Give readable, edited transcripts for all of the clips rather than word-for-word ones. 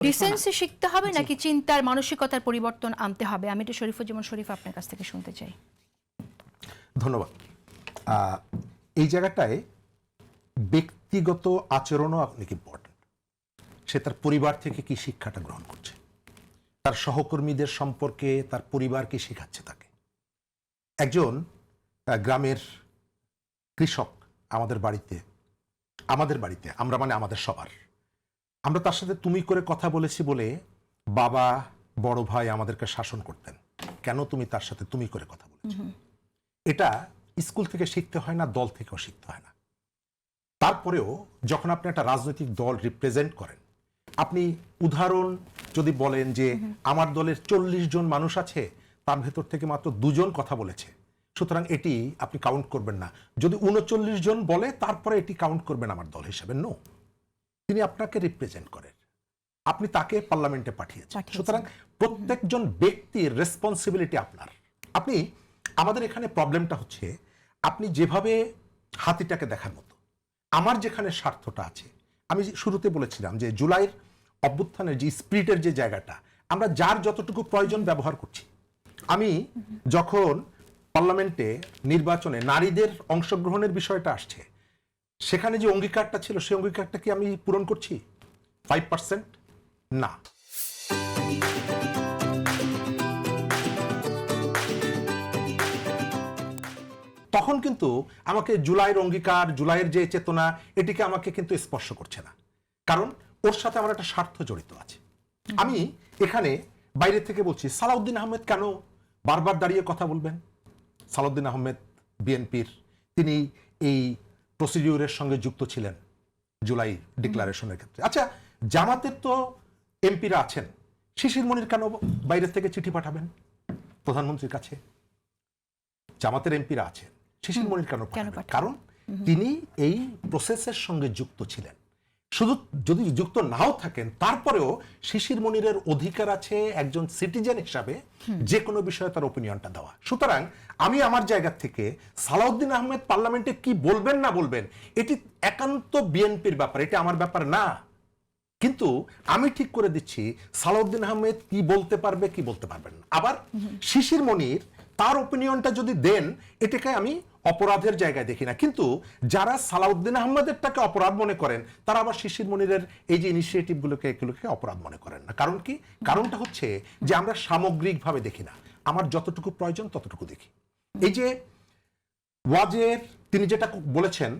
Decency শিখতে হবে নাকি চিন্তার মানসিকতার পরিবর্তন আনতে হবে? আমি একটু শরীফুজ্জামান শরীফ আপনার কাছ থেকে শুনতে চাই। ধন্যবাদ। এই জায়গাটায় ব্যক্তিগত আচরণও অনেক ইম্পর্টেন্ট। সে তার পরিবার থেকে কি শিক্ষাটা গ্রহণ করছে, তার সহকর্মীদের সম্পর্কে তার পরিবার কি শেখাচ্ছে তাকে। একজন গ্রামের কৃষক আমাদের বাড়িতে আমরা মানে আমাদের সবার, আমরা তার সাথে তুমি করে কথা বলেছি বলে বাবা বড় ভাই আমাদেরকে শাসন করতেন, কেন তুমি তার সাথে তুমি করে কথা বলেছ। এটা স্কুল থেকে শিখতে হয় না, দল থেকেও শিখতে হয় না। তারপরেও যখন আপনি একটা রাজনৈতিক দল রিপ্রেজেন্ট করেন, আপনি উদাহরণ যদি বলেন যে আমার দলের 40 জন মানুষ আছে, তার ভেতর থেকে মাত্র 2 জন কথা বলেছে, সুতরাং এটি আপনি কাউন্ট করবেন না। যদি 39 জন বলে তারপরে এটি কাউন্ট করবেন আমার দল হিসেবে। নো, তিনি আপনাকে রিপ্রেজেন্ট করেন, আপনি তাকে পার্লামেন্টে পাঠিয়েছেন। সুতরাং প্রত্যেকজন ব্যক্তির রেসপন্সিবিলিটি আপনার। আপনি আমাদের এখানে প্রবলেমটা হচ্ছে, আপনি যেভাবে হাতিটাকে দেখার মতো, আমার যেখানে স্বার্থটা আছে, আমি শুরুতে বলেছিলাম যে জুলাইয়ের অভ্যুত্থানের যে স্পিরিটের যে জায়গাটা, আমরা যার যতটুকু প্রয়োজন ব্যবহার করছি। আমি যখন পার্লামেন্টে নির্বাচনে নারীদের অংশগ্রহণের বিষয়টা আসছে, সেখানে যে অঙ্গীকারটা ছিল সেই অঙ্গীকারটা কি আমি পূরণ করছি? 5% না। তখন কিন্তু আমাকে জুলাইয়ের অঙ্গীকার, জুলাইয়ের যে চেতনা, এটিকে আমাকে কিন্তু স্পর্শ করছে না, কারণ ওর সাথে আমার একটা স্বার্থ জড়িত আছে। আমি এখানে বাইরে থেকে বলছি, সালাউদ্দিন আহমেদ কেন বারবার দাঁড়িয়ে কথা বলবেন? সালাউদ্দিন আহমেদ বিএনপির, তিনি এই প্রসিডিউরের সঙ্গে যুক্ত ছিলেন জুলাই ডিক্লারেশনের ক্ষেত্রে। আচ্ছা, জামাতের তো এমপিরা আছেন, শিশির মনির কেন বাইরে থেকে চিঠি পাঠাবেন প্রধানমন্ত্রীর কাছে? জামাতের এমপিরা আছেন, শিশির মনির কেন পাঠাবেন? কারণ তিনি এই প্রসেসের সঙ্গে যুক্ত ছিলেন। শুধু যদি যুক্ত নাও থাকেন, তারপরেও শিশির মনিরের অধিকার আছে একজন সিটিজেন হিসাবে যে কোনো বিষয়ে তার ওপিনিয়নটা দেওয়া। সুতরাং আমি আমার জায়গা থেকে সালাউদ্দিন আহমেদ পার্লামেন্টে কি বলবেন না বলবেন, এটি একান্ত বিএনপির ব্যাপার, এটা আমার ব্যাপার না। কিন্তু আমি ঠিক করে দিচ্ছি সালাউদ্দিন আহমেদ কি বলতে পারবে, কি বলতে পারবেন না। আবার শিশির মনির তার ওপিনিয়নটা যদি দেন, এটাকে আমি অপরাধের জায়গায় দেখি না। কিন্তু যারা সালাউদ্দিন আহমেদেরটাকে অপরাধ মনে করেন, তারা আবার শিশির মনিরের এই যে ইনিশিয়েটিভগুলোকে, এগুলোকে অপরাধ মনে করেন না। কারণ কি? কারণটা হচ্ছে যে আমরা সামগ্রিকভাবে দেখি না, আমার যতটুকু প্রয়োজন ততটুকু দেখি। এই যে ওয়াজের তিনি যেটা বলেছেন,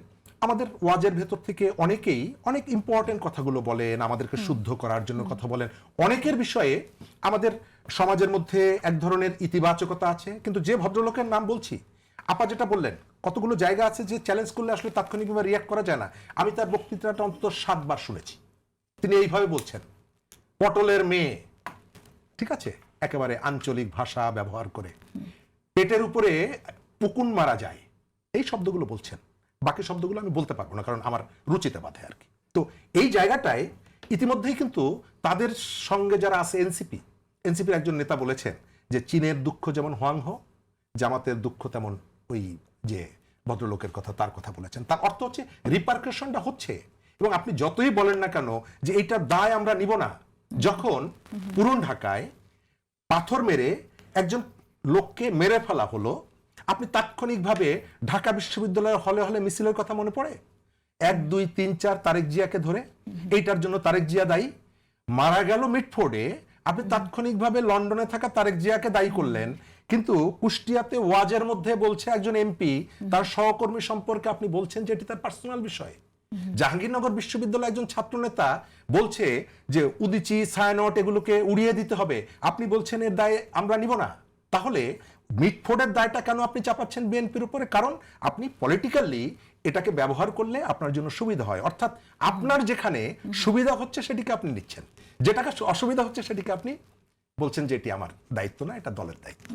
আমাদের ওয়াজের ভেতর থেকে অনেকেই অনেক ইম্পর্টেন্ট কথাগুলো বলেন, আমাদেরকে শুদ্ধ করার জন্য কথা বলেন। অনেকের বিষয়ে আমাদের সমাজের মধ্যে এক ধরনের ইতিবাচকতা আছে, কিন্তু যে ভদ্রলোকের নাম বলছি, আপা যেটা বললেন, কতগুলো জায়গা আছে যে চ্যালেঞ্জ করলে আসলে তাৎক্ষণিকভাবে রিয়াক্ট করা যায় না। আমি তার বক্তৃতাটা অন্তত 7 বার শুনেছি। তিনি এইভাবে বলছেন, পটলের মেয়ে, ঠিক আছে, একেবারে আঞ্চলিক ভাষা ব্যবহার করে, পেটের উপরে পুকুন মারা যায়, এই শব্দগুলো বলছেন। বাকি শব্দগুলো আমি বলতে পারবো না, কারণ আমার রুচিতে বাধে আর কি। তো এই জায়গাটায় ইতিমধ্যেই কিন্তু তাদের সঙ্গে যারা আছে, এনসিপির একজন নেতা বলেছেন যে চীনের দুঃখ যেমন হোয়াংহো, জামাতের দুঃখ তেমন ওই যে ভদ্রলোকের কথা, তার কথা বলেছেন। তার অর্থ হচ্ছে রিপারকেশনটা হচ্ছে। এবং আপনি যতই বলেন না কেন যে এইটার দায় আমরা নিব না, যখন পুরন ঢাকায় পাথর মেরে একজন লোককে মেরে ফেলা হলো, আপনি তাৎক্ষণিকভাবে ঢাকা বিশ্ববিদ্যালয়ের হলে হলে মিছিলের কথা মনে পড়ে? 1, 2, 3, 4 তারেক জিয়াকে ধরে, এইটার জন্য তারেক জিয়া দায়ী। মারা গেল মিটফোর্ডে, আপনি তাৎক্ষণিকভাবে লন্ডনে থাকা তারেক জিয়াকে দায়ী করলেন। কিন্তু কুষ্টিয়াতে ওয়াজের মধ্যে বলছে একজন এমপি তার সহকর্মী সম্পর্কে আপনি বলছেন যে এটি তার পার্সোনাল বিষয়। জাহাঙ্গীরনগর বিশ্ববিদ্যালয়ের একজন ছাত্রনেতা বলছে যে উদিচি, ছায়ানট এগুলোকে উড়িয়ে দিতে হবে, আপনি বলছেন এর দায় আমরা নিব না। তাহলে মিটফোর্ডের দায়টা কেন আপনি চাপাচ্ছেন বিএনপির উপরে? কারণ আপনি পলিটিক্যালি এটাকে ব্যবহার করলে আপনার জন্য সুবিধা হয়। অর্থাৎ আপনার যেখানে সুবিধা হচ্ছে সেটিকে আপনি নিচ্ছেন, যেটাকে অসুবিধা হচ্ছে সেটিকে আপনি বলছেন যে এটি আমার দায়িত্ব না, এটা দলের দায়িত্ব।